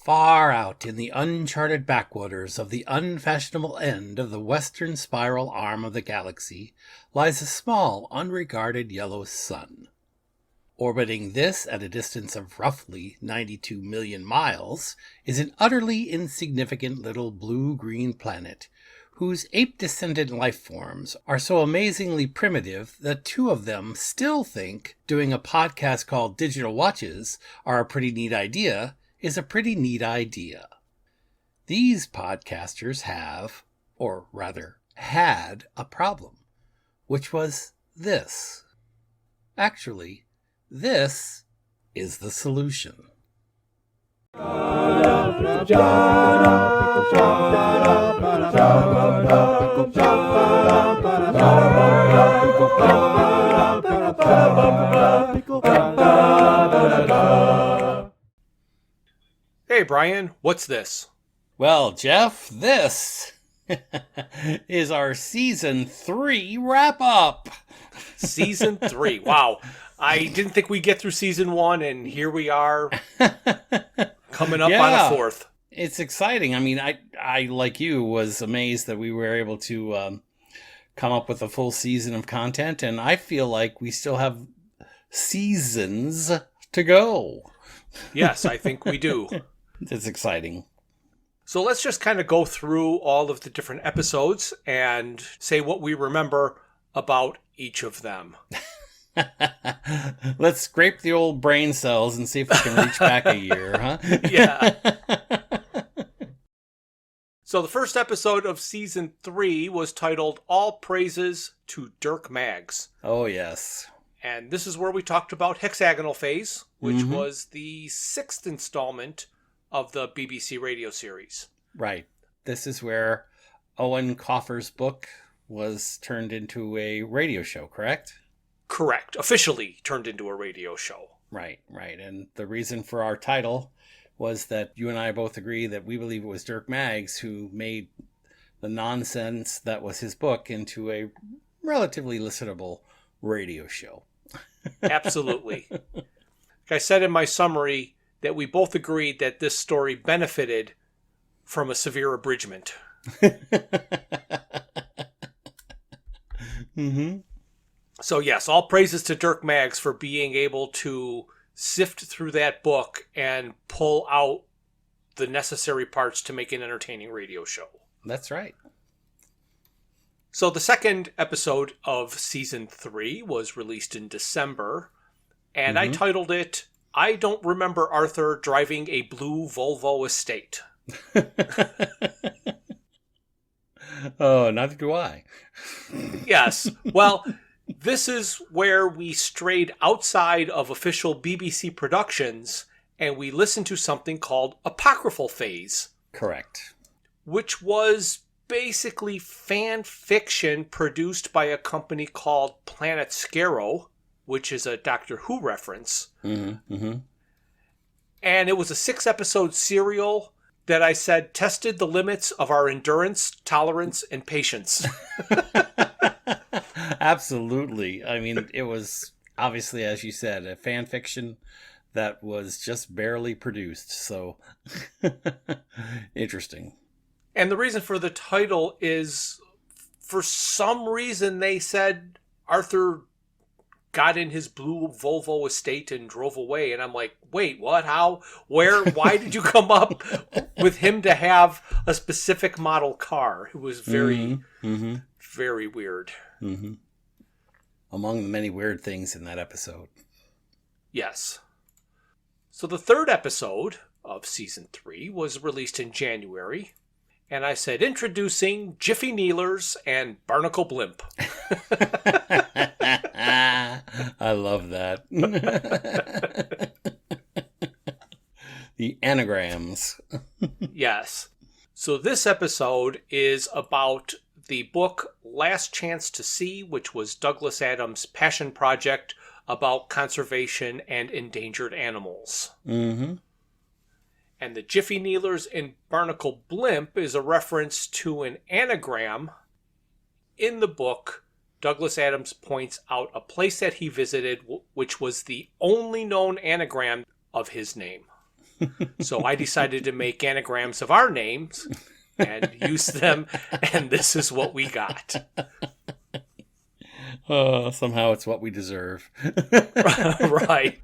Far out in the uncharted backwaters of the unfashionable end of the western spiral arm of the galaxy lies a small, unregarded yellow sun. Orbiting this at a distance of roughly 92 million miles is an utterly insignificant little blue-green planet whose ape-descendant life forms are so amazingly primitive that two of them still think doing a podcast called Digital Watches are a pretty neat idea is a pretty neat idea. These podcasters have, or rather had, a problem, which was this. Actually, this is the solution. Hey, Bryan, what's this? Well, Jeff, this is our Season 3 wrap-up. Season 3. Wow. I didn't think we'd get through Season 1, and here we are coming up on a fourth. It's exciting. I mean, I, like you, was amazed that we were able to come up with a full season of content, and I feel like we still have seasons to go. Yes, I think we do. It's exciting. So let's just kind of go through all of the different episodes and say what we remember about each of them. Let's scrape the old brain cells and see if we can reach back a year, huh? Yeah. So the first episode of Season 3 was titled All Praises to Dirk Maggs. Oh, yes. And this is where we talked about Hexagonal Phase, which was the 6th installment of the BBC radio series. Right. This is where Owen Coffer's book was turned into a radio show, correct? Correct. Officially turned into a radio show. Right. And the reason for our title was that you and I both agree that we believe it was Dirk Maggs who made the nonsense that was his book into a relatively listenable radio show. Absolutely. Like I said in my summary, that we both agreed that this story benefited from a severe abridgment. So yes, all praises to Dirk Maggs for being able to sift through that book and pull out the necessary parts to make an entertaining radio show. That's right. So the second episode of Season 3 was released in December, and I titled it, I Don't Remember Arthur Driving a Blue Volvo Estate. Oh, neither do I. Yes. Well, this is where we strayed outside of official BBC productions and we listened to something called Apocryphal Phase. Correct. Which was basically fan fiction produced by a company called Planet Scarrow, which is a Doctor Who reference. And it was a 6-episode serial that I said tested the limits of our endurance, tolerance, and patience. Absolutely. I mean, it was obviously, as you said, a fan fiction that was just barely produced. So interesting. And the reason for the title is, for some reason, they said Arthur got in his blue Volvo estate and drove away. And I'm like, wait, what? How? Where? Why did you come up with him to have a specific model car? It was very, very weird. Among the many weird things in that episode. Yes. So the third episode of Season 3 was released in January. And I said, introducing Jiffy Kneelers and Barnacle Blimp. I love that. The anagrams. Yes. So this episode is about the book Last Chance to See, which was Douglas Adams' passion project about conservation and endangered animals. And the Jiffy Kneelers and Barnacle Blimp is a reference to an anagram. In the book, Douglas Adams points out a place that he visited, which was the only known anagram of his name. So I decided to make anagrams of our names and use them, and this is what we got. Somehow it's what we deserve. Right.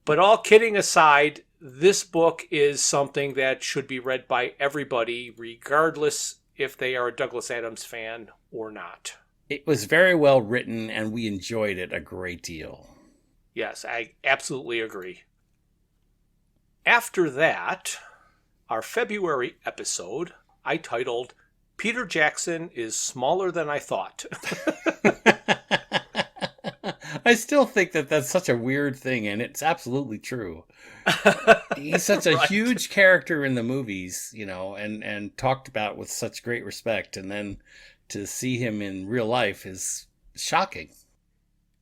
But all kidding aside, this book is something that should be read by everybody, regardless if they are a Douglas Adams fan or not. It was very well written, and we enjoyed it a great deal. Yes, I absolutely agree. After that, our February episode, I titled, Peter Jackson is Smaller Than I Thought. I still think that that's such a weird thing, and it's absolutely true. He's such a huge character in the movies, and talked about with such great respect, and then to see him in real life is shocking.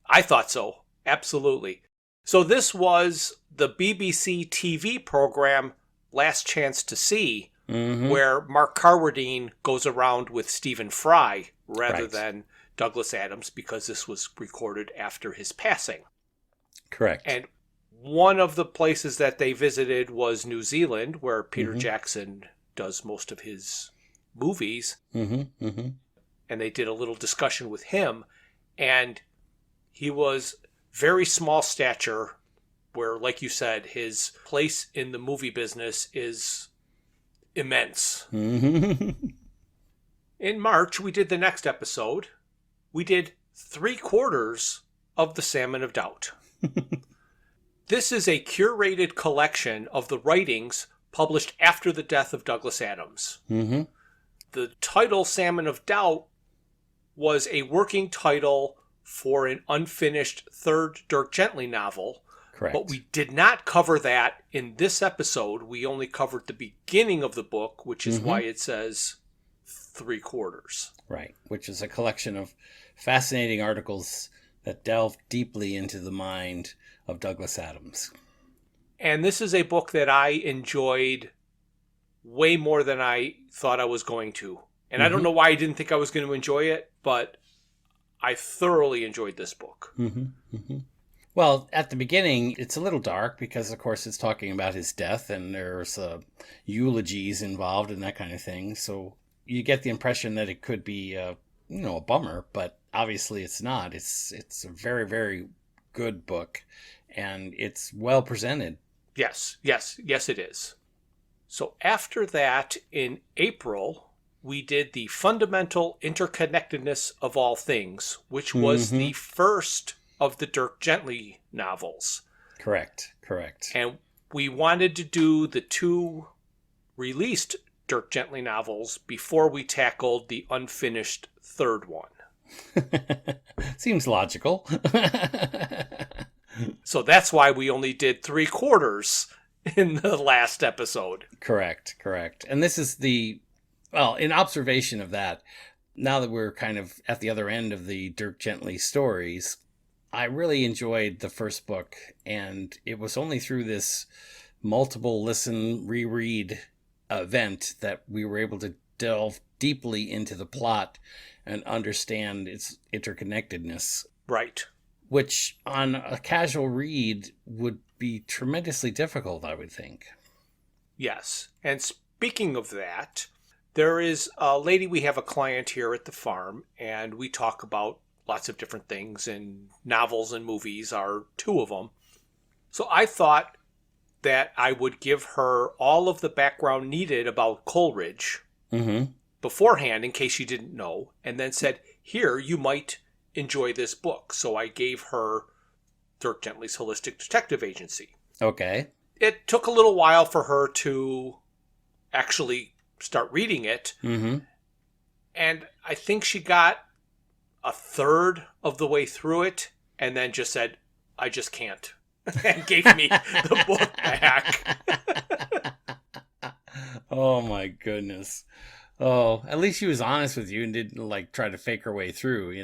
I thought so. Absolutely. So this was the BBC TV program Last Chance to See, where Mark Carradine goes around with Stephen Fry rather than Douglas Adams, because this was recorded after his passing. Correct. And one of the places that they visited was New Zealand, where Peter Jackson does most of his movies. And they did a little discussion with him, and he was very small stature, where, like you said, his place in the movie business is immense. In March, we did the next episode. We did 3/4 of The Salmon of Doubt. This is a curated collection of the writings published after the death of Douglas Adams. The title Salmon of Doubt was a working title for an unfinished third Dirk Gently novel. Correct. But we did not cover that in this episode. We only covered the beginning of the book, which is why it says 3/4. Right, which is a collection of fascinating articles that delve deeply into the mind of Douglas Adams. And this is a book that I enjoyed way more than I thought I was going to. And I don't know why I didn't think I was going to enjoy it, but I thoroughly enjoyed this book. Well, at the beginning, it's a little dark because, of course, it's talking about his death, and there's eulogies involved and that kind of thing. So you get the impression that it could be, a bummer, but obviously it's not. It's a very, very good book, and it's well presented. Yes, it is. So after that, in April, we did The Fundamental Interconnectedness of All Things, which was the first of the Dirk Gently novels. Correct. And we wanted to do the 2 released Dirk Gently novels before we tackled the unfinished third one. Seems logical. So that's why we only did 3/4 in the last episode. Correct. And this is in observation of that, now that we're kind of at the other end of the Dirk Gently stories, I really enjoyed the first book, and it was only through this multiple listen, reread event that we were able to delve deeply into the plot and understand its interconnectedness. Right. Which, on a casual read, would be tremendously difficult, I would think. Yes. And speaking of that, there is a lady, we have a client here at the farm, and we talk about lots of different things, and novels and movies are 2 of them. So I thought that I would give her all of the background needed about Coleridge beforehand, in case she didn't know, and then said, here, you might enjoy this book. So I gave her Dirk Gently's Holistic Detective Agency. Okay. It took a little while for her to actually start reading it. And I think she got a third of the way through it and then just said, I just can't, and gave me the book back. Oh my goodness. Oh, at least she was honest with you and didn't try to fake her way through,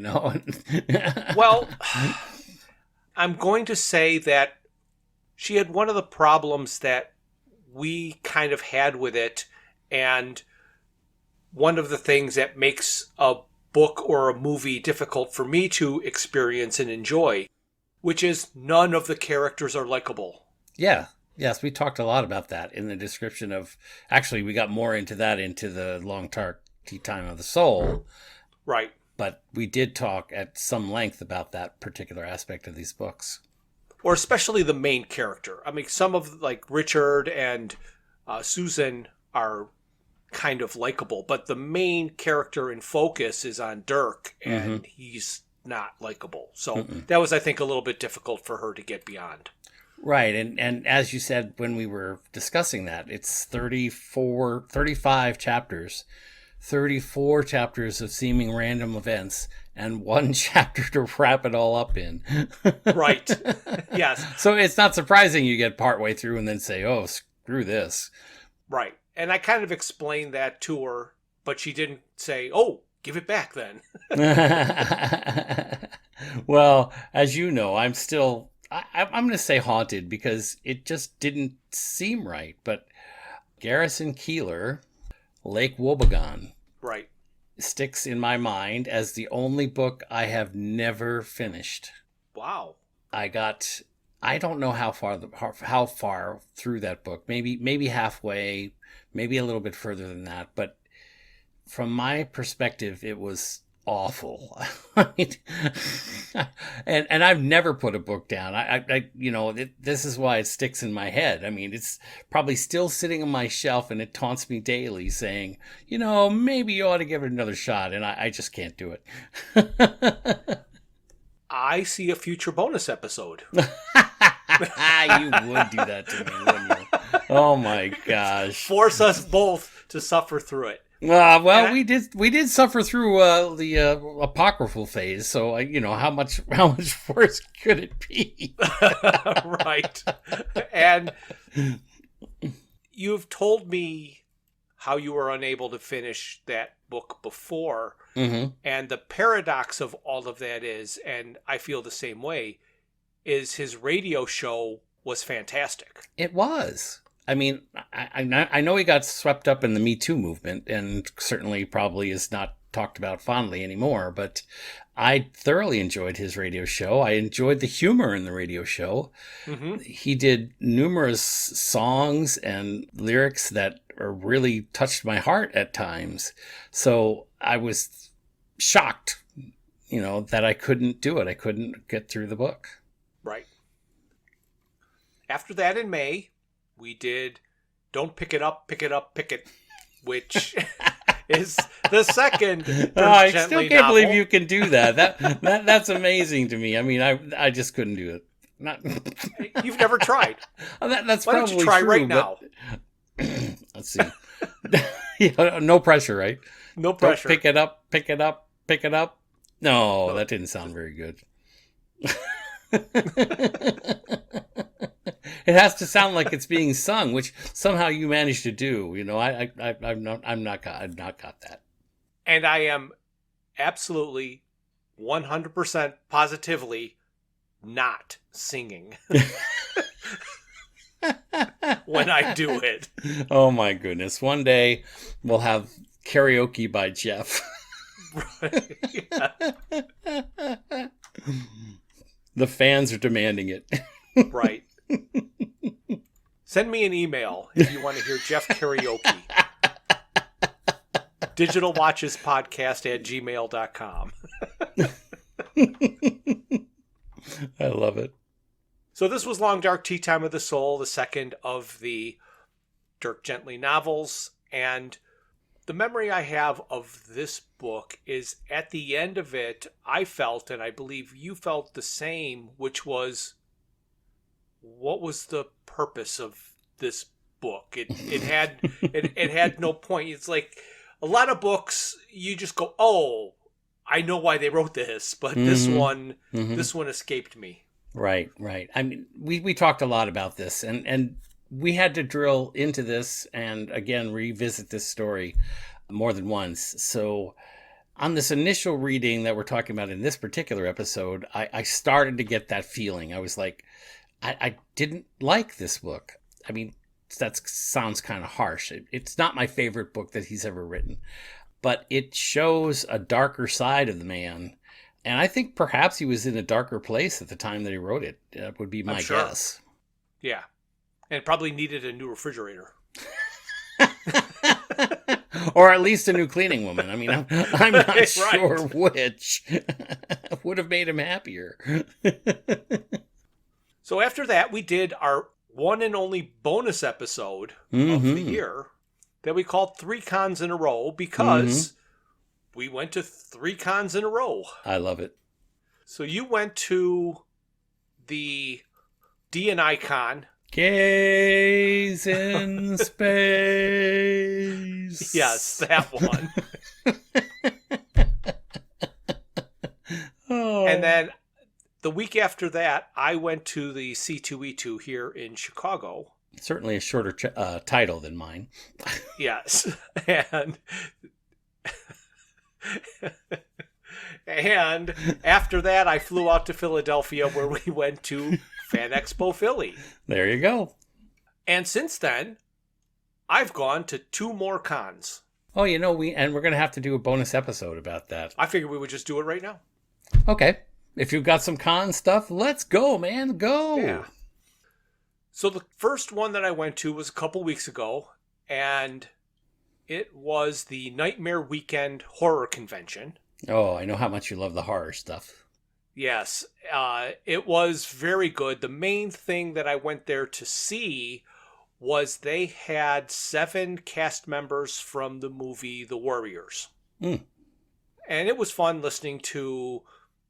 Well, I'm going to say that she had one of the problems that we kind of had with it, and one of the things that makes a book or a movie difficult for me to experience and enjoy, which is none of the characters are likable. Yeah. Yes, we talked a lot about that in the description of. Actually, we got more into that into the Long Dark Tea Time of the Soul. Right. But we did talk at some length about that particular aspect of these books. Or especially the main character. I mean, some of like Richard and Susan are kind of likable, but the main character in focus is on Dirk, and he's not likable. So that was, I think, a little bit difficult for her to get beyond. Right, and as you said when we were discussing that, it's 35 chapters, 34 chapters of seeming random events, and one chapter to wrap it all up in. Right, yes. So it's not surprising you get partway through and then say, oh, screw this. Right, and I kind of explained that to her, but she didn't say, oh, give it back then. Well, as you know, I'm still... I'm going to say haunted because it just didn't seem right. But Garrison Keillor, Lake Wobegon, right, sticks in my mind as the only book I have never finished. Wow. I don't know how far through that book. Maybe halfway, maybe a little bit further than that. But from my perspective, it was awful. and I've never put a book down. This is why it sticks in my head. I mean, it's probably still sitting on my shelf, and it taunts me daily saying, maybe you ought to give it another shot. And I just can't do it. I see a future bonus episode. You would do that to me, wouldn't you? Oh my gosh. Force us both to suffer through it. We did suffer through the apocryphal phase, so how much worse could it be? Right. And you've told me how you were unable to finish that book before, and the paradox of all of that is, and I feel the same way, is his radio show was fantastic. It was. I mean, I know he got swept up in the Me Too movement, and certainly probably is not talked about fondly anymore, but I thoroughly enjoyed his radio show. I enjoyed the humor in the radio show. He did numerous songs and lyrics that really touched my heart at times. So I was shocked, that I couldn't do it. I couldn't get through the book. Right. After that in May, we did Don't Pick It Up, Pick It Up, Pick It, which is the second I still can't believe you can do that. That's amazing to me. I mean, I just couldn't do it. You've never tried. That's Why probably don't you try true, right now? Let's see. No pressure, right? No pressure. Don't pick it up, pick it up, pick it up. No, that didn't sound very good. It has to sound like it's being sung, which somehow you managed to do. I've not got that. And I am absolutely 100% positively not singing when I do it. Oh my goodness. One day we'll have karaoke by Jeff. Right. Yeah. The fans are demanding it. Right. Send me an email if you want to hear Jeff karaoke. digitalwatchespodcast@gmail.com. I love it. So this was Long Dark Tea Time of the Soul, the second of the Dirk Gently novels. And the memory I have of this book is at the end of it, I felt, and I believe you felt the same, which was, what was the purpose of this book? It had no point. It's like a lot of books, you just go, oh, I know why they wrote this, but this one escaped me. Right. I mean, we talked a lot about this, and we had to drill into this and again revisit this story more than once. So on this initial reading that we're talking about in this particular episode, I started to get that feeling. I was like, I didn't like this book. I mean, that sounds kind of harsh. It's not my favorite book that he's ever written, but it shows a darker side of the man. And I think perhaps he was in a darker place at the time that he wrote it. That would be my guess. Yeah. And probably needed a new refrigerator. Or at least a new cleaning woman. I mean, I'm not Right. sure which would have made him happier. So after that, we did our one and only bonus episode of the year that we called 3 Cons in a Row because we went to 3 cons in a row. I love it. So you went to the D&I Con. Gaze in space. Yes, that one. Oh. And then the week after that, I went to the C2E2 here in Chicago. Certainly a shorter title than mine. Yes. And after that, I flew out to Philadelphia where we went to Fan Expo Philly. There you go. And since then, I've gone to 2 more cons. Oh, we're going to have to do a bonus episode about that. I figured we would just do it right now. Okay. If you've got some con stuff, let's go, man. Go. Yeah. So the first one that I went to was a couple weeks ago, and it was the Nightmare Weekend Horror Convention. Oh, I know how much you love the horror stuff. Yes, it was very good. The main thing that I went there to see was they had 7 cast members from the movie The Warriors. And it was fun listening to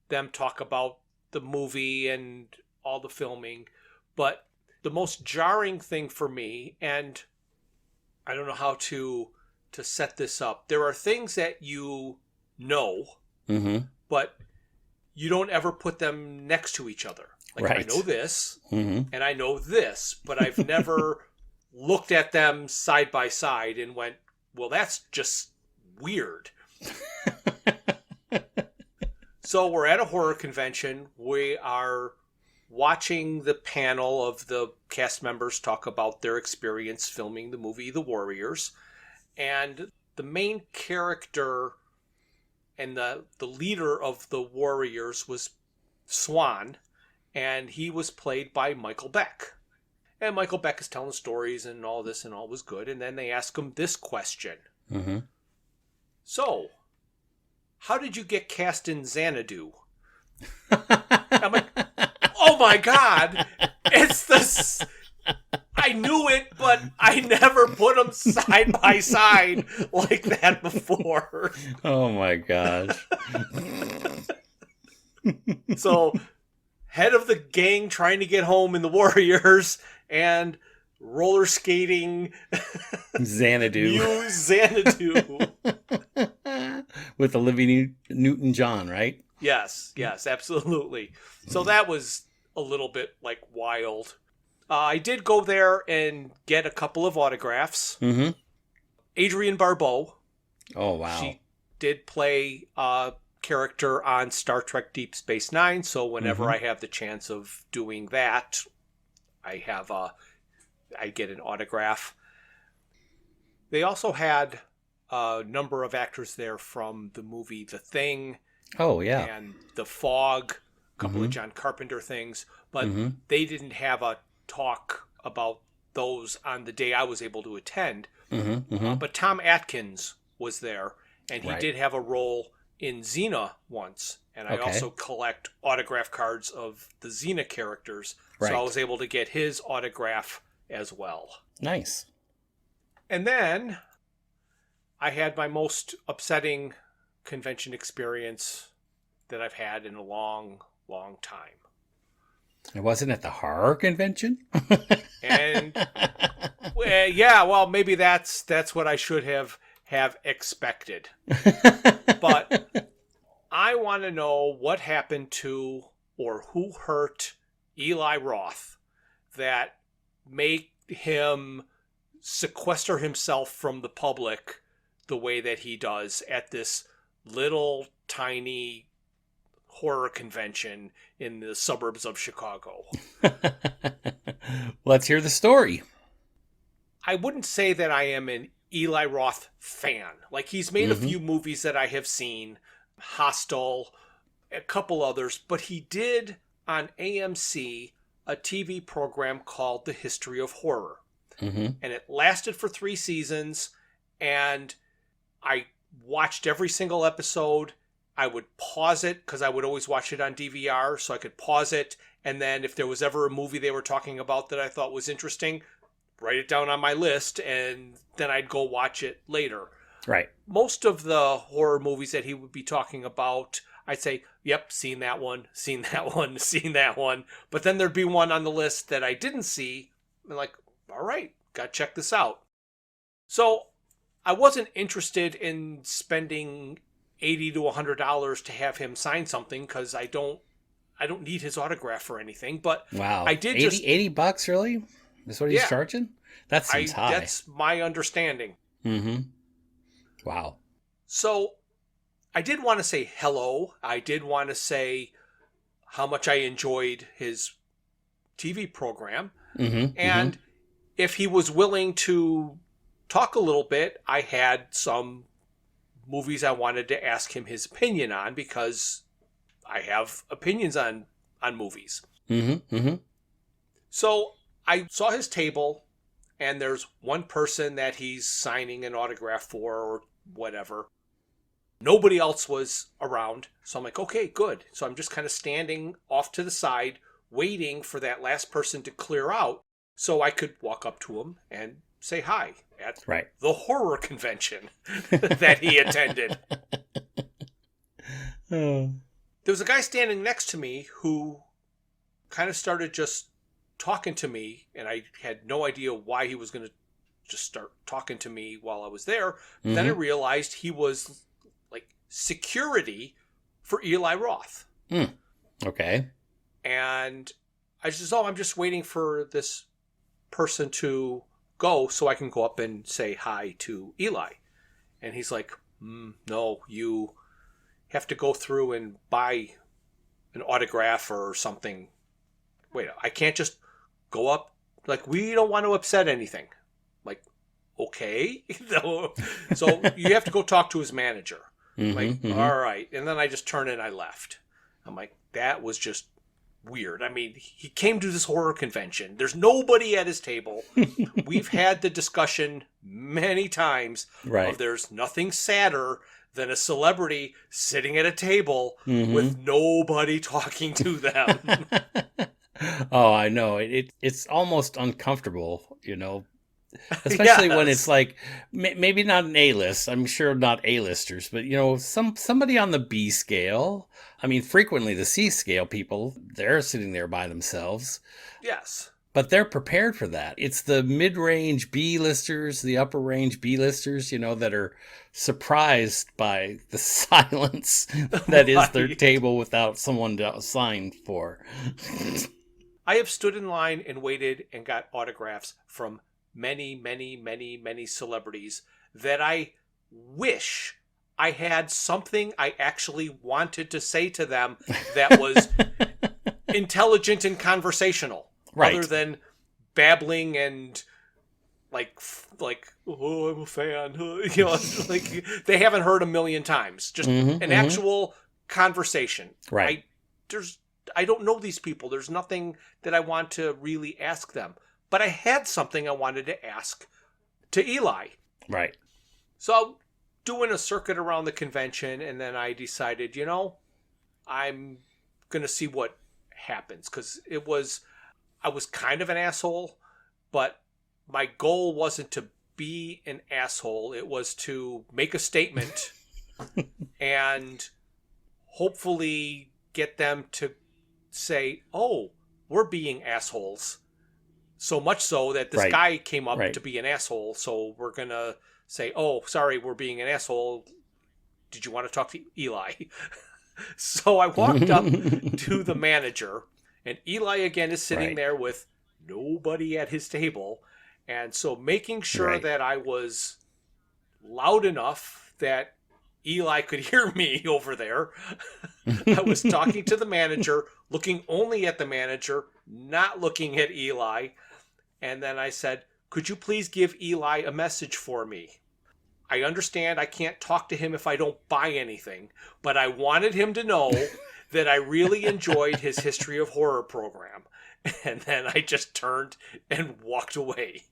them talk about the movie and all the filming. But the most jarring thing for me, and I don't know how to set this up, there are things that you know, but you don't ever put them next to each other. Like, right. I know this, and I know this, but I've never looked at them side by side and went, well, that's just weird. So we're at a horror convention. We are watching the panel of the cast members talk about their experience filming the movie The Warriors. And the main character and the leader of the Warriors was Swan, and he was played by Michael Beck. And Michael Beck is telling stories and all this, and all was good. And then they ask him this question. So, how did you get cast in Xanadu? I'm like, oh my God, it's this. I knew it, but I never put them side by side like that before. Oh my gosh. So, head of the gang trying to get home in the Warriors and roller skating Xanadu. New Xanadu. With Olivia Newton-John, right? Yes, absolutely. So that was a little bit like wild. I did go there and get a couple of autographs. Adrienne Barbeau. Oh, wow. She did play a character on Star Trek Deep Space Nine, so whenever I have the chance of doing that, I get an autograph. They also had a number of actors there from the movie The Thing. Oh, yeah. And The Fog, a couple of John Carpenter things, but they didn't have a talk about those on the day I was able to attend. But Tom Atkins was there, and he did have a role in Xena once, and I also collect autograph cards of the Xena characters, so I was able to get his autograph as well. Nice. And then I had my most upsetting convention experience that I've had in a long, long time. It wasn't at the horror convention? And well, maybe that's what I should have expected. But I want to know what happened to or who hurt Eli Roth that made him sequester himself from the public the way that he does at this little tiny horror convention in the suburbs of Chicago. Let's hear the story. I wouldn't say that I am an Eli Roth fan. Like, he's made a few movies that I have seen, Hostel, a couple others, but he did on AMC a TV program called The History of Horror. Mm-hmm. And it lasted for 3 seasons, and I watched every single episode. I would pause it because I would always watch it on DVR, so I could pause it. And then if there was ever a movie they were talking about that I thought was interesting, write it down on my list, and then I'd go watch it later. Right. Most of the horror movies that he would be talking about, I'd say, yep, seen that one, seen that one, seen that one. But then there'd be one on the list that I didn't see. I'm like, all right, got to check this out. So I wasn't interested in spending $80 to $100 to have him sign something because I don't need his autograph or anything. But wow, I did 80 bucks really? That's what he's charging? That seems high. That's my understanding. Mm-hmm. Wow. So I did want to say hello. I did want to say how much I enjoyed his TV program. Mm-hmm. And if he was willing to talk a little bit, I had some movies I wanted to ask him his opinion on because I have opinions on movies. Mm-hmm. Mm-hmm. So I saw his table, and there's one person that he's signing an autograph for or whatever. Nobody else was around. So I'm like, okay, good. So I'm just kind of standing off to the side, waiting for that last person to clear out so I could walk up to him and say hi at the horror convention that he attended. There was a guy standing next to me who kind of started just talking to me, and I had no idea why he was going to just start talking to me while I was there. Mm-hmm. Then I realized he was like security for Eli Roth. Mm. Okay. And I just, I'm just waiting for this person to go so I can go up and say hi to Eli. And he's like, no, you have to go through and buy an autograph or something. Wait, I can't just go up. Like, we don't want to upset anything. Like, okay. So you have to go talk to his manager. All right. And then I just turned and I left. I'm like, that was just weird. I mean, he came to this horror convention. There's nobody at his table. We've had the discussion many times of there's nothing sadder than a celebrity sitting at a table with nobody talking to them. Oh, I know. It's almost uncomfortable, you know, especially when it's like maybe not an A-list. I'm sure not A-listers, but, you know, somebody on the B scale. I mean, frequently the C scale people, they're sitting there by themselves. Yes. But they're prepared for that. It's the mid-range B-listers, the upper-range B-listers, you know, that are surprised by the silence that is their table without someone to sign for. I have stood in line and waited and got autographs from many, many, many, many celebrities that I wish I had something I actually wanted to say to them that was intelligent and conversational. Right. Other than babbling and like, oh, I'm a fan. You know, like they haven't heard a million times. Just an actual conversation. Right. I don't know these people. There's nothing that I want to really ask them. But I had something I wanted to ask to Eli. Right. So I'm doing a circuit around the convention, and then I decided, you know, I'm going to see what happens. Because I was kind of an asshole, but my goal wasn't to be an asshole. It was to make a statement and hopefully get them to say, oh, we're being assholes. So much so that this guy came up to be an asshole. So we're going to say, oh, sorry, we're being an asshole. Did you want to talk to Eli? So I walked up to the manager, and Eli again is sitting there with nobody at his table. And so making sure that I was loud enough that Eli could hear me over there, I was talking to the manager, looking only at the manager, not looking at Eli. And then I said, could you please give Eli a message for me? I understand I can't talk to him if I don't buy anything, but I wanted him to know that I really enjoyed his History of Horror program. And then I just turned and walked away.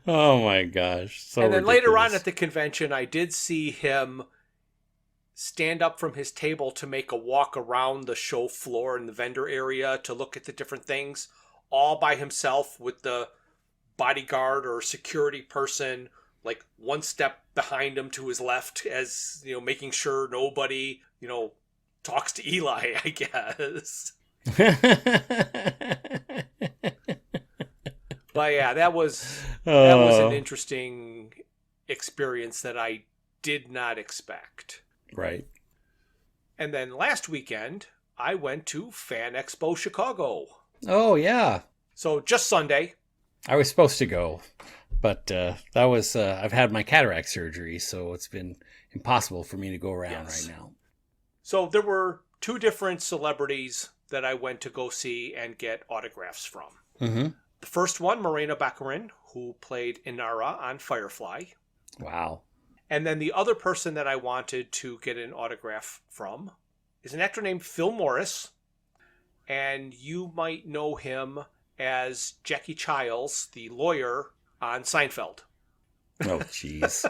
Oh my gosh. So and then ridiculous. later on at the convention, I did see him stand up from his table to make a walk around the show floor and the vendor area to look at the different things, all by himself with the bodyguard or security person like one step behind him to his left, as making sure nobody talks to Eli, I guess. But yeah, that was an interesting experience that I did not expect. Right. And then last weekend, I went to Fan Expo Chicago. Oh, yeah. So just Sunday. I was supposed to go, but that was, I've had my cataract surgery, so it's been impossible for me to go around right now. So there were 2 different celebrities that I went to go see and get autographs from. Mm-hmm. The first one, Morena Baccarin, who played Inara on Firefly. Wow. And then the other person that I wanted to get an autograph from is an actor named Phil Morris. And you might know him as Jackie Childs, the lawyer on Seinfeld. Oh, jeez.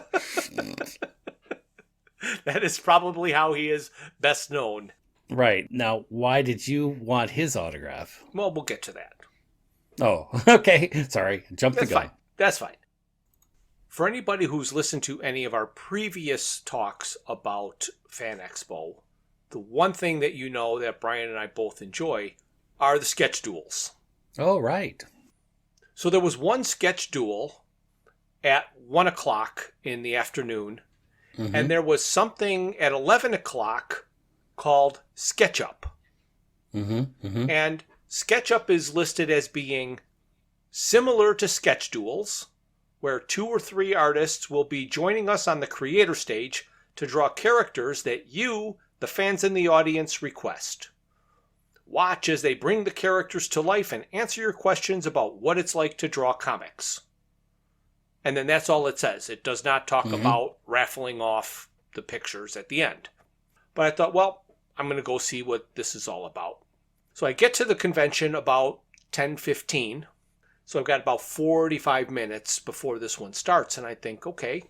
That is probably how he is best known. Right. Now, why did you want his autograph? Well, we'll get to that. Oh, okay. Sorry. Jumped the gun. That's fine. For anybody who's listened to any of our previous talks about Fan Expo, the one thing that you know that Bryan and I both enjoy are the sketch duels. Oh, right. So there was one sketch duel at 1 o'clock in the afternoon, Mm-hmm. and there was something at 11 o'clock called Sketch Up. Mm-hmm. Mm-hmm. And Sketch Up is listed as being similar to sketch duels, where 2 or 3 artists will be joining us on the creator stage to draw characters that you, the fans in the audience, request. Watch as they bring the characters to life and answer your questions about what it's like to draw comics. And then that's all it says. It does not talk about raffling off the pictures at the end. But I thought, well, I'm going to go see what this is all about. So I get to the convention about 10:15. So I've got about 45 minutes before this one starts. And I think, okay,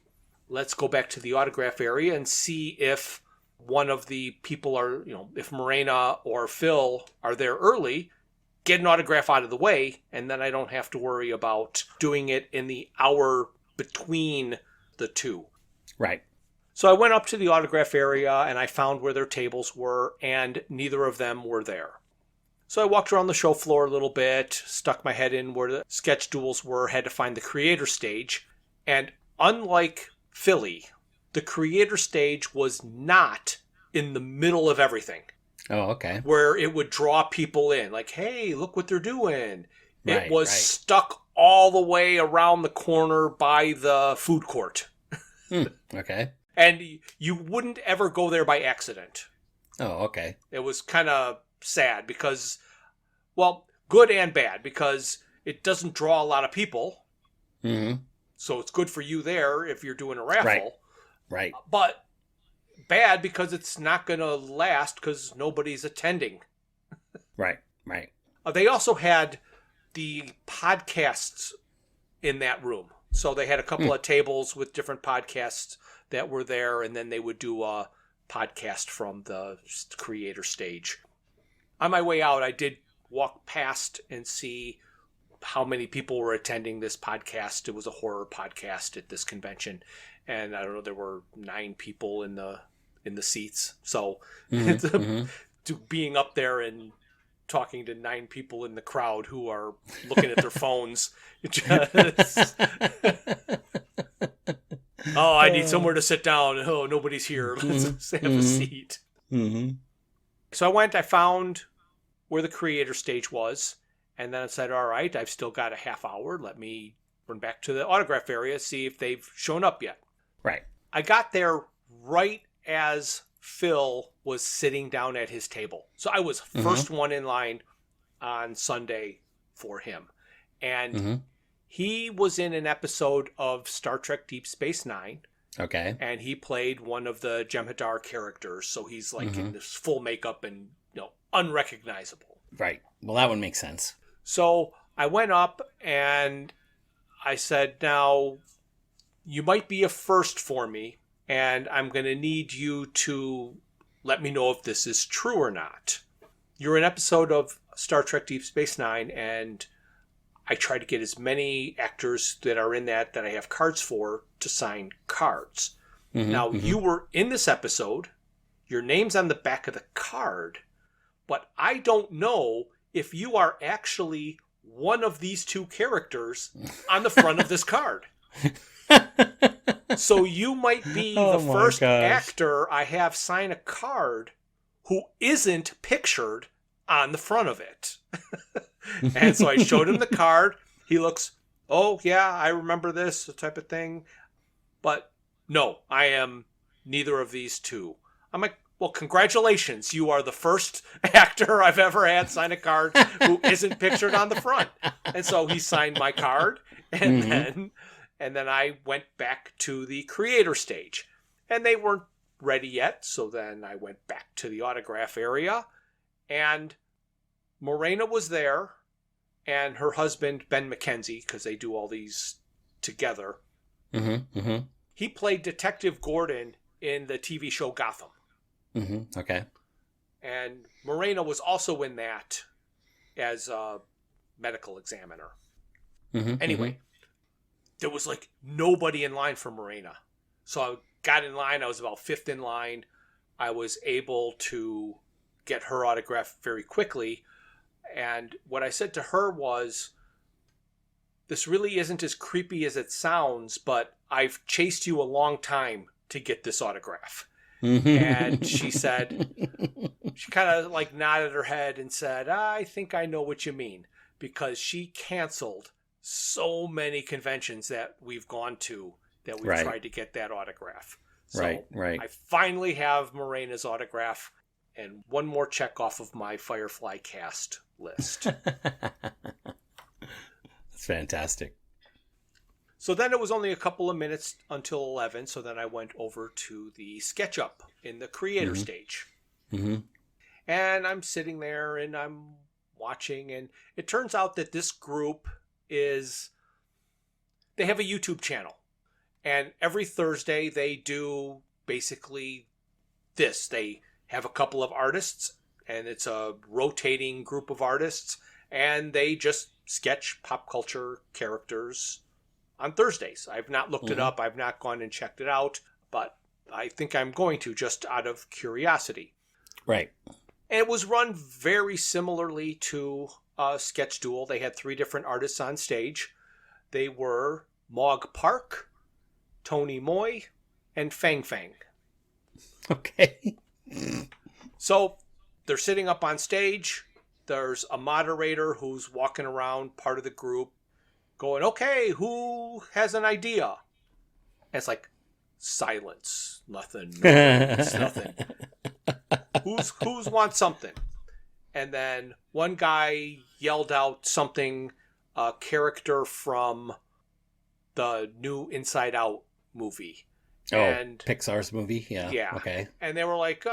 let's go back to the autograph area and see if one of the people are, if Morena or Phil are there early, get an autograph out of the way, and then I don't have to worry about doing it in the hour between the 2. Right. So I went up to the autograph area and I found where their tables were, and neither of them were there. So I walked around the show floor a little bit, stuck my head in where the sketch duels were, had to find the creator stage. And unlike Philly, the creator stage was not in the middle of everything. Oh, okay. Where it would draw people in. Like, hey, look what they're doing. It was right. stuck all the way around the corner by the food court. Okay. And you wouldn't ever go there by accident. Oh, okay. It was kind of sad because, well, good and bad, because it doesn't draw a lot of people. Mm-hmm. So it's good for you there if you're doing a raffle. Right. But bad because it's not going to last because nobody's attending. Right. They also had the podcasts in that room. So they had a couple of tables with different podcasts that were there, and then they would do a podcast from the creator stage. On my way out, I did walk past and see how many people were attending this podcast. It was a horror podcast at this convention, and I don't know, there were 9 people in the seats. So being up there and talking to 9 people in the crowd who are looking at their phones, oh, I need somewhere to sit down. Oh, nobody's here. Let's have a seat. Mm-hmm. So I found where the creator stage was, and then I said, all right, I've still got a half hour. Let me run back to the autograph area, see if they've shown up yet. Right. I got there right as Phil was sitting down at his table. So I was first one in line on Sunday for him. And he was in an episode of Star Trek Deep Space Nine. Okay. And he played one of the Jem'Hadar characters, so he's like in this full makeup and unrecognizable. Right. Well, that would make sense. So I went up and I said, now, you might be a first for me, and I'm going to need you to let me know if this is true or not. You're an episode of Star Trek Deep Space Nine, and I try to get as many actors that are in that I have cards for to sign cards. Now, you were in this episode. Your name's on the back of the card, but I don't know if you are actually one of these two characters on the front of this card. So you might be the first actor I have sign a card who isn't pictured on the front of it. And so I showed him the card. He looks, oh, yeah, I remember this type of thing. But no, I am neither of these two. I'm like, well, congratulations. You are the first actor I've ever had sign a card who isn't pictured on the front. And so he signed my card. And then I went back to the creator stage. And they weren't ready yet. So then I went back to the autograph area. And Morena was there. And her husband, Ben McKenzie, because they do all these together. He played Detective Gordon in the TV show Gotham. Okay. And Morena was also in that as a medical examiner. Anyway, there was like nobody in line for Morena. So I got in line. I was about fifth in line. I was able to get her autograph very quickly. And what I said to her was, this really isn't as creepy as it sounds, but I've chased you a long time to get this autograph. And she said, she kind of like nodded her head and said, I think I know what you mean, because she canceled so many conventions that we've gone to that we've tried to get that autograph. So right. I finally have Morena's autograph and one more check off of my Firefly cast list. That's fantastic. So then it was only a couple of minutes until 11. So then I went over to the SketchUp in the creator stage. And I'm sitting there and I'm watching. And it turns out that this group they have a YouTube channel. And every Thursday they do basically this. They have a couple of artists. And it's a rotating group of artists. And they just sketch pop culture characters on Thursdays. I've not looked it up. I've not gone and checked it out, but I think I'm going to, just out of curiosity. Right. And it was run very similarly to Sketch Duel. They had 3 different artists on stage. They were Mog Park, Tony Moy, and Fang Fang. Okay. So they're sitting up on stage. There's a moderator who's walking around part of the group going, okay, who has an idea? And it's like, silence. Nothing. It's nothing. Who's wants something? And then one guy yelled out something, a character from the new Inside Out movie. Oh, and Pixar's movie? Yeah. Okay. And they were like,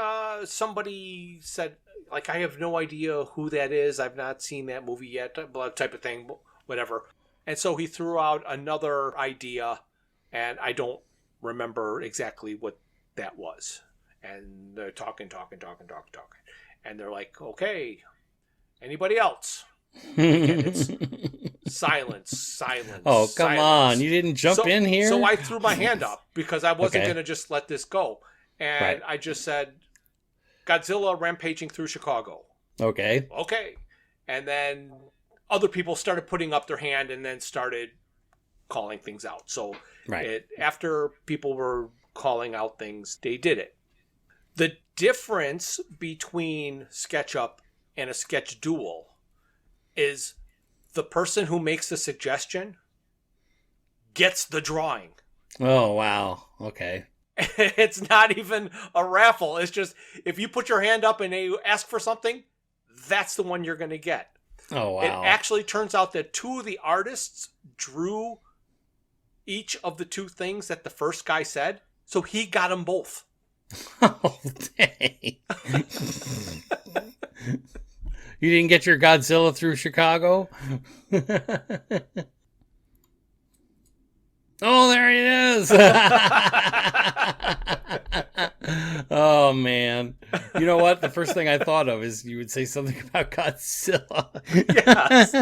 somebody said, like, I have no idea who that is. I've not seen that movie yet, type of thing, whatever. And so he threw out another idea, and I don't remember exactly what that was. And they're talking. And they're like, okay, anybody else? Again, it's silence. Oh, come on. You didn't jump in here? So I threw my hand up because I wasn't going to just let this go. And I just said, Godzilla rampaging through Chicago. Okay. And then other people started putting up their hand and then started calling things out. So after people were calling out things, they did it. The difference between SketchUp and a Sketch Duel is the person who makes the suggestion gets the drawing. Oh, wow. Okay. It's not even a raffle. It's just, if you put your hand up and you ask for something, that's the one you're going to get. Oh, wow. It actually turns out that 2 of the artists drew each of the 2 things that the first guy said. So he got them both. Oh, dang. You didn't get your Godzilla through Chicago? Oh, there he is. Oh, man. You know what? The first thing I thought of is you would say something about Godzilla. Yes.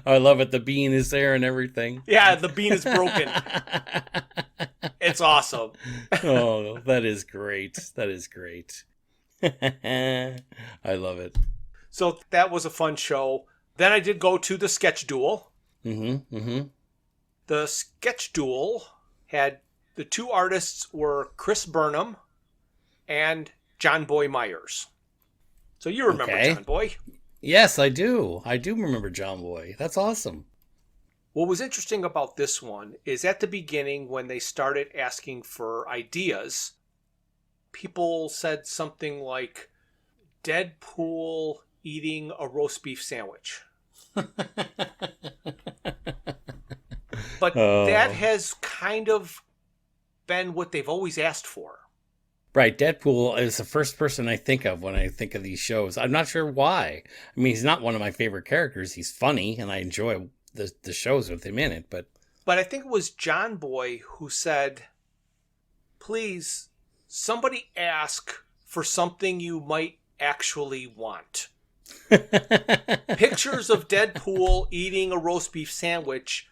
I love it. The bean is there and everything. Yeah, the bean is broken. It's awesome. Oh, that is great. That is great. I love it. So that was a fun show. Then I did go to the sketch duel. Mm-hmm. Mm-hmm. The sketch duel had the two artists were Chris Burnham and John Boy Myers. So you remember John Boy? Yes, I do. I do remember John Boy. That's awesome. What was interesting about this one is at the beginning when they started asking for ideas, people said something like Deadpool eating a roast beef sandwich. But that has kind of been what they've always asked for. Right. Deadpool is the first person I think of when I think of these shows. I'm not sure why. I mean, he's not one of my favorite characters. He's funny, and I enjoy the shows with him in it. But I think it was John Boy who said, please, somebody ask for something you might actually want. Pictures of Deadpool eating a roast beef sandwich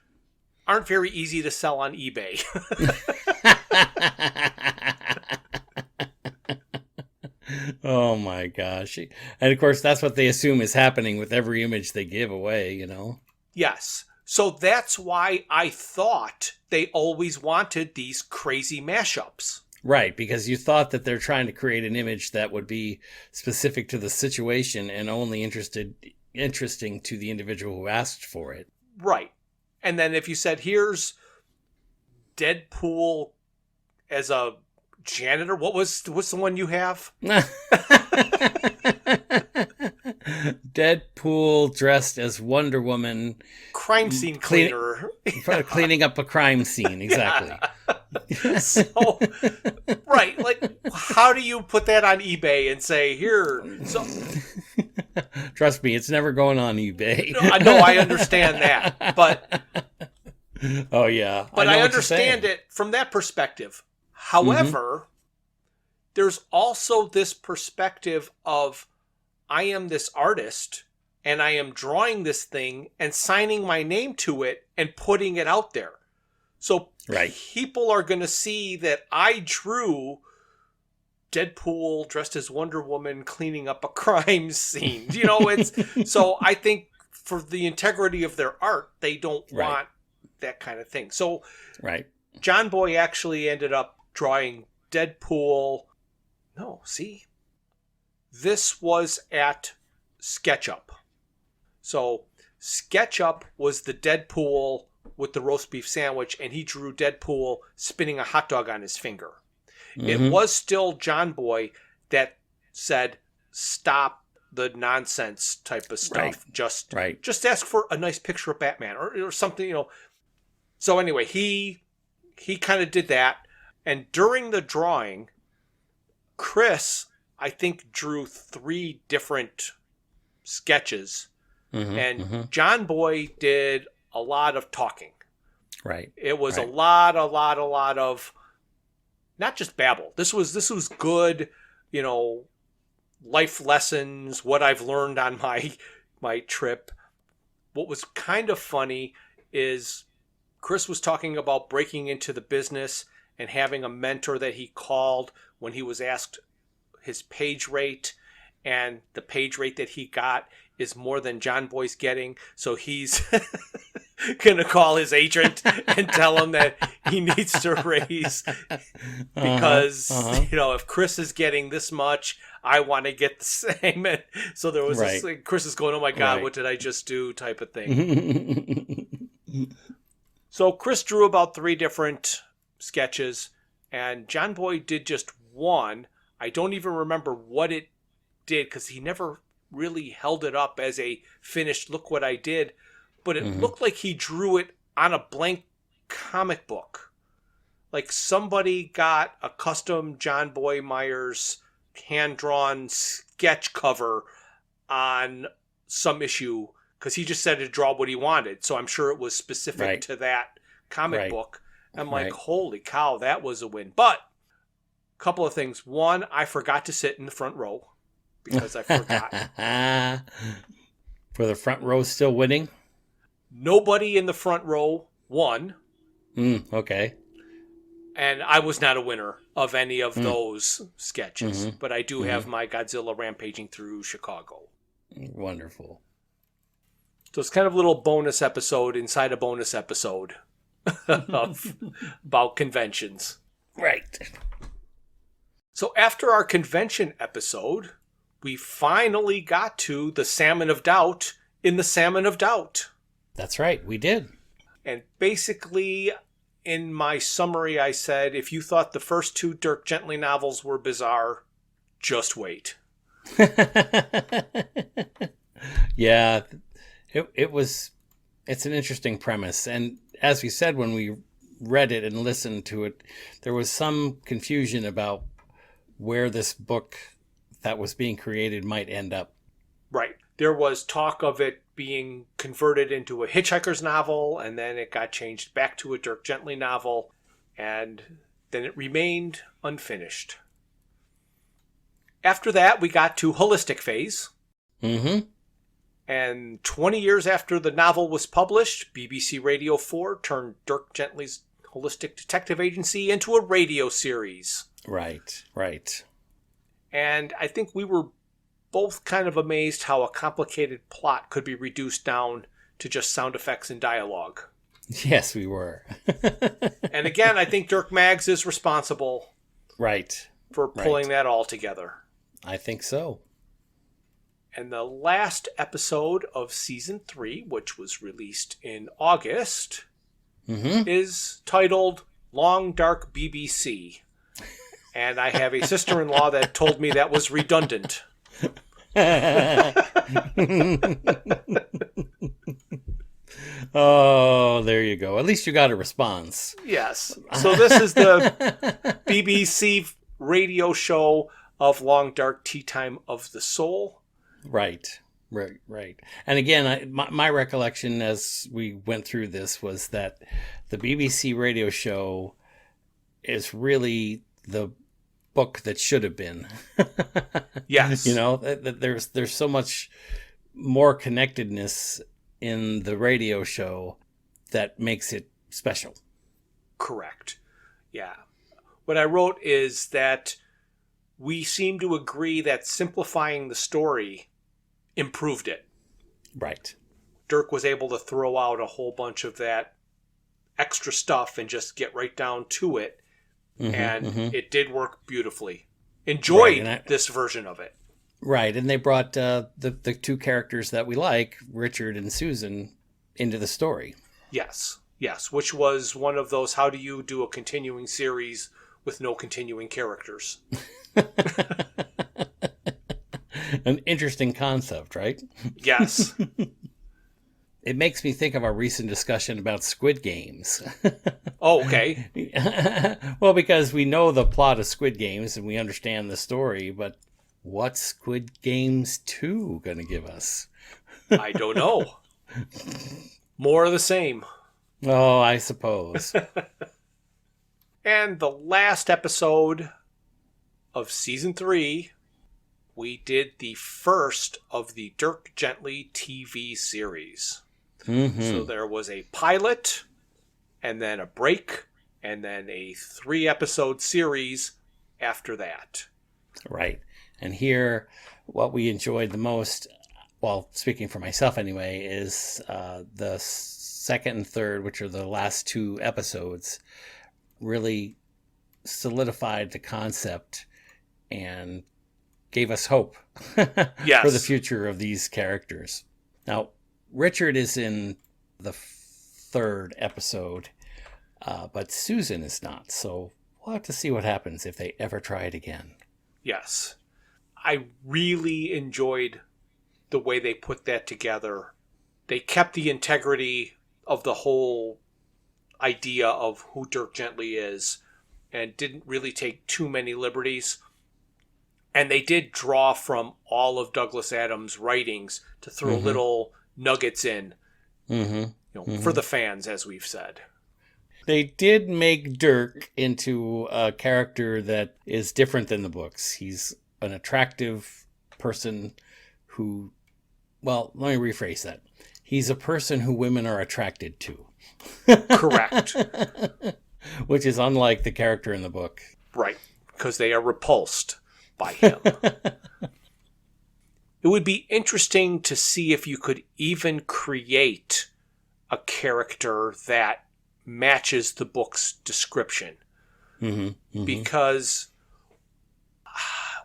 aren't very easy to sell on eBay. Oh my gosh. And of course, that's what they assume is happening with every image they give away, you know? Yes. So that's why I thought they always wanted these crazy mashups. Right, because you thought that they're trying to create an image that would be specific to the situation and only interesting to the individual who asked for it. Right. And then if you said, here's Deadpool as a janitor, what's the one you have? Deadpool dressed as Wonder Woman. Crime scene cleaner. Cleaning up a crime scene, exactly. So, right, like, how do you put that on eBay and say, here, so... Trust me, it's never going on eBay. No, I understand that, but... Oh, yeah. But I understand it from that perspective. However, there's also this perspective of, I am this artist, and I am drawing this thing and signing my name to it and putting it out there. So people are going to see that I drew Deadpool dressed as Wonder Woman cleaning up a crime scene. You know, it's so I think for the integrity of their art, they don't want that kind of thing. So John Boy actually ended up drawing Deadpool. No, see? This was at SketchUp. So SketchUp was the Deadpool with the roast beef sandwich, and he drew Deadpool spinning a hot dog on his finger. It was still John Boy that said, stop the nonsense type of stuff. Just ask for a nice picture of Batman or something, you know. So anyway, he kind of did that. And during the drawing, Chris, I think, drew 3 different sketches. And John Boy did a lot of talking. It was a lot of not just babble. This was good, you know, life lessons, what I've learned on my trip. What was kind of funny is Chris was talking about breaking into the business and having a mentor that he called when he was asked his page rate, and the page rate that he got is more than John Boy's getting. So he's going to call his agent and tell him that he needs to raise because, you know, if Chris is getting this much, I want to get the same. And so there was this, like, Chris is going, oh my God, what did I just do type of thing. So Chris drew about 3 different sketches, and John Boy did just one. I don't even remember what it did because he never really held it up as a finished look what I did, but it looked like he drew it on a blank comic book. like somebody got a custom John Boy Myers hand-drawn sketch cover on some issue because he just said to draw what he wanted. So I'm sure it was specific to that comic book. I'm like, holy cow, that was a win. But a couple of things. One, I forgot to sit in the front row because I forgot. For the front row still winning? Nobody in the front row won. Okay. And I was not a winner of any of those sketches. But I do have my Godzilla rampaging through Chicago. Wonderful. So it's kind of a little bonus episode inside a bonus episode about conventions. Right. So after our convention episode, we finally got to the Salmon of Doubt in the Salmon of Doubt. That's right, we did. And basically, in my summary, I said, if you thought the first two Dirk Gently novels were bizarre, just wait. Yeah, it's an interesting premise. And as we said when we read it and listened to it, there was some confusion about where this book that was being created might end up. Right. There was talk of it being converted into a Hitchhiker's novel, and then it got changed back to a Dirk Gently novel, and then it remained unfinished. After that, we got to Holistic Phase. And 20 years after the novel was published, BBC Radio 4 turned Dirk Gently's Holistic Detective Agency into a radio series. Right. And I think we were both kind of amazed how a complicated plot could be reduced down to just sound effects and dialogue. Yes, we were. And again, I think Dirk Maggs is responsible for pulling that all together. I think so. And the last episode of Season 3, which was released in August, is titled Long Dark BBC. And I have a sister-in-law that told me that was redundant. Oh, there you go. At least you got a response. Yes. So this is the BBC radio show of Long Dark Tea Time of the Soul. Right. And again, my recollection as we went through this was that the BBC radio show is really the book that should have been. Yes. You know, there's so much more connectedness in the radio show that makes it special. Correct. Yeah. What I wrote is that we seem to agree that simplifying the story improved it. Right. Dirk was able to throw out a whole bunch of that extra stuff and just get right down to it. It did work beautifully. Enjoyed this version of it. Right, and they brought the two characters that we like, Richard and Susan, into the story. Yes, which was one of those, how do you do a continuing series with no continuing characters? An interesting concept, right? Yes. It makes me think of our recent discussion about Squid Games. Oh, okay. Well, because we know the plot of Squid Games and we understand the story, but what's Squid Games 2 going to give us? I don't know. More of the same. Oh, I suppose. And the last episode of Season 3, we did the first of the Dirk Gently TV series. So there was a pilot, and then a break, and then a 3-episode series after that. Right. And here, what we enjoyed the most, well, speaking for myself anyway, is the second and third, which are the last 2 episodes, really solidified the concept and gave us hope for the future of these characters. Now, Richard is in the 3rd episode, but Susan is not. So we'll have to see what happens if they ever try it again. Yes. I really enjoyed the way they put that together. They kept the integrity of the whole idea of who Dirk Gently is and didn't really take too many liberties. And they did draw from all of Douglas Adams' writings to throw little nuggets in, for the fans, as we've said. They did make Dirk into a character that is different than the books. He's an attractive person who, well, let me rephrase that. He's a person who women are attracted to. Correct. Which is unlike the character in the book. Right, because they are repulsed by him. It would be interesting to see if you could even create a character that matches the book's description. Because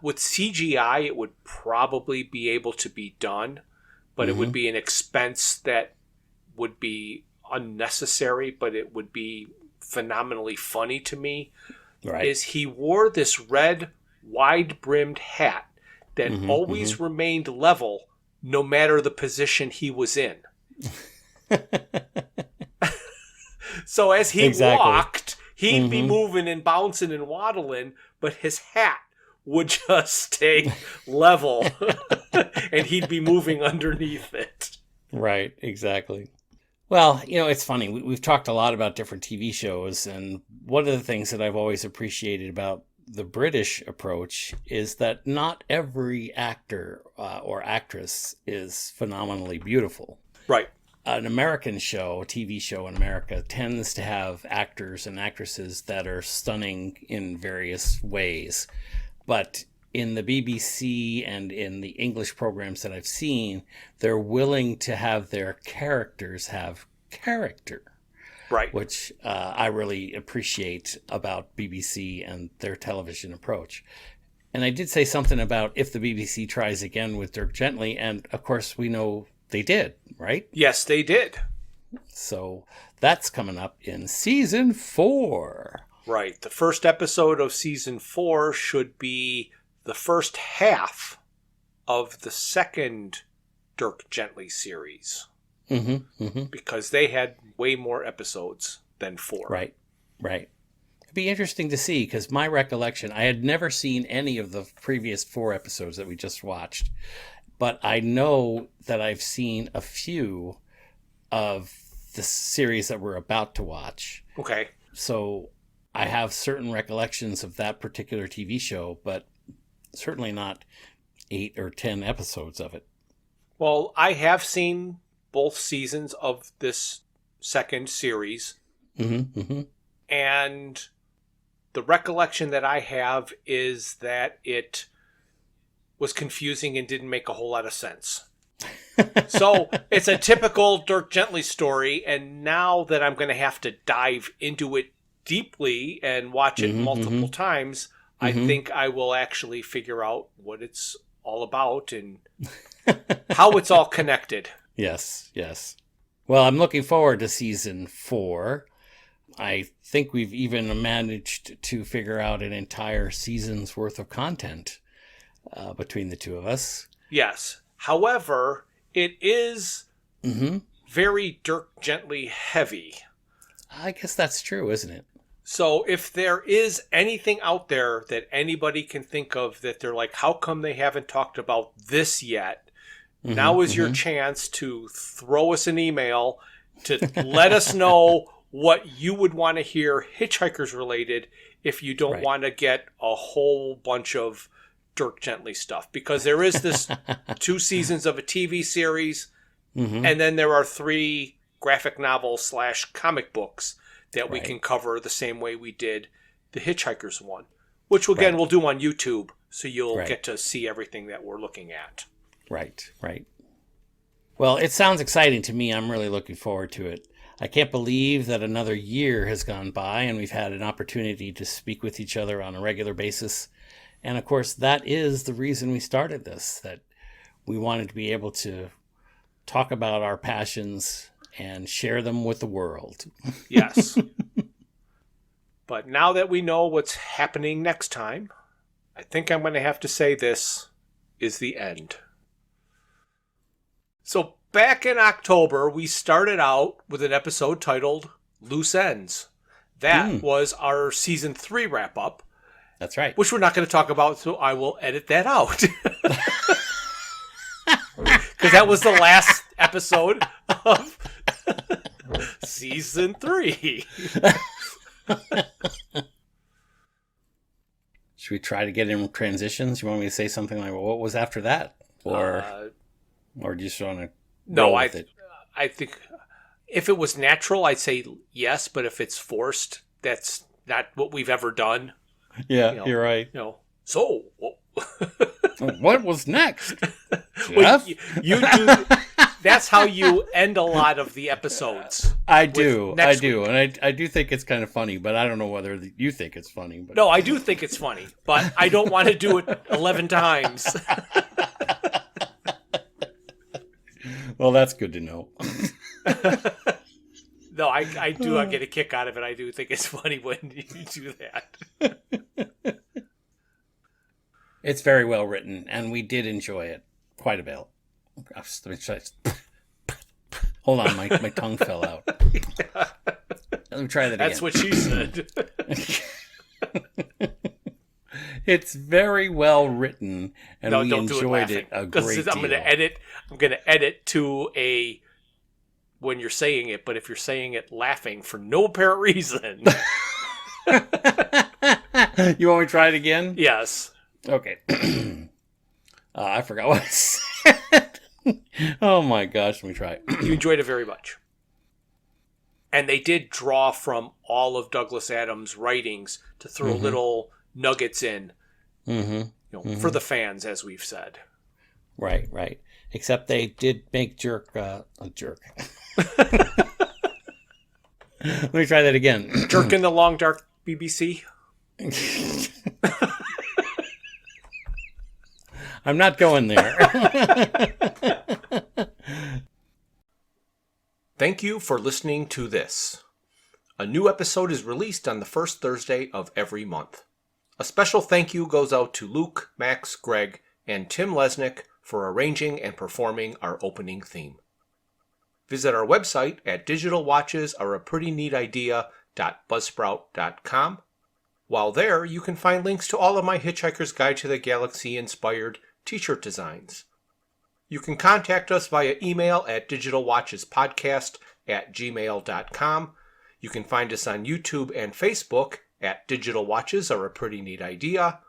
with CGI, it would probably be able to be done, but it would be an expense that would be unnecessary, but it would be phenomenally funny to me. Right. Is he wore this red, wide-brimmed hat that always remained level no matter the position he was in. So as he walked, he'd be moving and bouncing and waddling, but his hat would just stay level, and he'd be moving underneath it. Right, exactly. Well, it's funny. We've talked a lot about different TV shows, and one of the things that I've always appreciated about the British approach is that not every actor or actress is phenomenally beautiful. Right. An American show, a TV show in America, tends to have actors and actresses that are stunning in various ways. But in the BBC and in the English programs that I've seen, they're willing to have their characters have character. Right. Which I really appreciate about BBC and their television approach. And I did say something about if the BBC tries again with Dirk Gently, and of course we know they did, right? Yes, they did. So that's coming up in season 4. Right. The first episode of season 4 should be the first half of the second Dirk Gently series. Because they had way more episodes than 4. Right. It'd be interesting to see, because my recollection, I had never seen any of the previous 4 episodes that we just watched. But I know that I've seen a few of the series that we're about to watch. Okay. So I have certain recollections of that particular TV show, but certainly not 8 or 10 episodes of it. Well, I have seen both seasons of this second series. And the recollection that I have is that it was confusing and didn't make a whole lot of sense. So it's a typical Dirk Gently story, and now that I'm going to have to dive into it deeply and watch it multiple times, I think I will actually figure out what it's all about and how it's all connected. Yes. Well, I'm looking forward to season 4. I think we've even managed to figure out an entire season's worth of content between the two of us. Yes. However, it is very Dirk Gently heavy. I guess that's true, isn't it? So if there is anything out there that anybody can think of that they're like, how come they haven't talked about this yet? Now is your chance to throw us an email to let us know what you would want to hear Hitchhikers related if you don't want to get a whole bunch of Dirk Gently stuff. Because there is this 2 seasons of a TV series, and then there are 3 graphic novels / comic books that we can cover the same way we did the Hitchhikers one, which again we'll do on YouTube, so you'll get to see everything that we're looking at. Right. Well, it sounds exciting to me. I'm really looking forward to it. I can't believe that another year has gone by and we've had an opportunity to speak with each other on a regular basis. And of course, that is the reason we started this, that we wanted to be able to talk about our passions and share them with the world. Yes. But now that we know what's happening next time, I think I'm going to have to say this is the end. So back in October, we started out with an episode titled Loose Ends. That was our season 3 wrap up. That's right. Which we're not going to talk about, so I will edit that out. Because that was the last episode of season 3. Should we try to get in transitions? You want me to say something like, well, what was after that? Or do you just want to I think if it was natural, I'd say yes. But if it's forced, that's not what we've ever done. Yeah, you're right. So... what was next? Well, you do. That's how you end a lot of the episodes. I do, and I do think it's kind of funny, but I don't know whether you think it's funny. But no, I do think it's funny, but I don't want to do it 11 times. Well, that's good to know. No, I do get a kick out of it. I do think it's funny when you do that. It's very well written, and we did enjoy it quite a bit. Hold on, my tongue fell out. Let me try that again. That's what she said. It's very well written, and we enjoyed it a great deal. I'm going to edit to a when you're saying it, but if you're saying it laughing for no apparent reason. You want me to try it again? Yes. Okay. I forgot what I said. Oh my gosh, let me try. You enjoyed it very much. And they did draw from all of Douglas Adams' writings to throw little nuggets in, for the fans, as we've said. Right. Except they did make Jerk a jerk. Let me try that again. Jerk in the Long Dark BBC. I'm not going there. Thank you for listening to this. A new episode is released on the first Thursday of every month. A special thank you goes out to Luke, Max, Greg, and Tim Lesnick for arranging and performing our opening theme. Visit our website at digitalwatchesareaprettynneatidea.buzzsprout.com. While there, you can find links to all of my Hitchhiker's Guide to the Galaxy inspired t-shirt designs. You can contact us via email at digitalwatchespodcast@gmail.com. You can find us on YouTube and Facebook at Digital Watches Are a Pretty Neat Idea.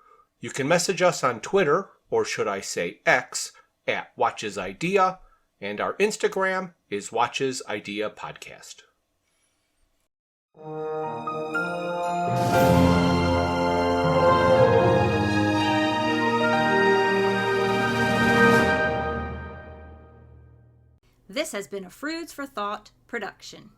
You can message us on Twitter, or should I say X, at Watches Idea, and our Instagram is Watches Idea Podcast. This has been a Froods for Thought production.